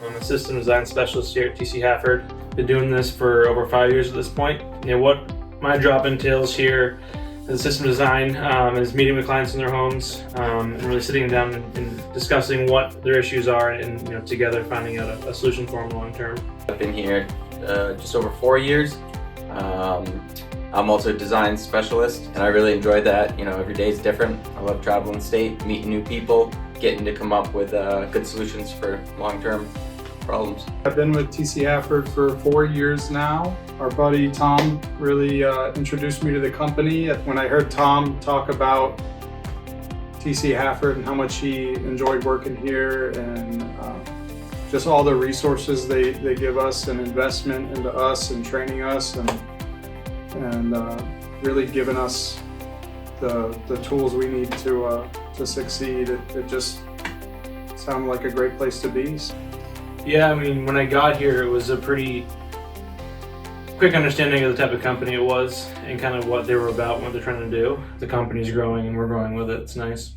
I'm a system design specialist here at TC Hafford. Been doing this for over 5 years at this point. What my job entails here as system design is meeting with clients in their homes and really sitting down and discussing what their issues are and together finding out a solution for them long term. I've been here just over 4 years. I'm also a design specialist, and I really enjoy that. Every day is different. I love traveling the state, meeting new people, getting to come up with good solutions for long-term problems. I've been with TC Hafford for 4 years now. Our buddy Tom really introduced me to the company. When I heard Tom talk about TC Hafford and how much he enjoyed working here and just all the resources they give us and investment into us and training us and really giving us the tools we need to succeed. It just sounded like a great place to be. Yeah, when I got here, it was a pretty quick understanding of the type of company it was and kind of what they were about and what they're trying to do. The company's growing and we're growing with it. It's nice.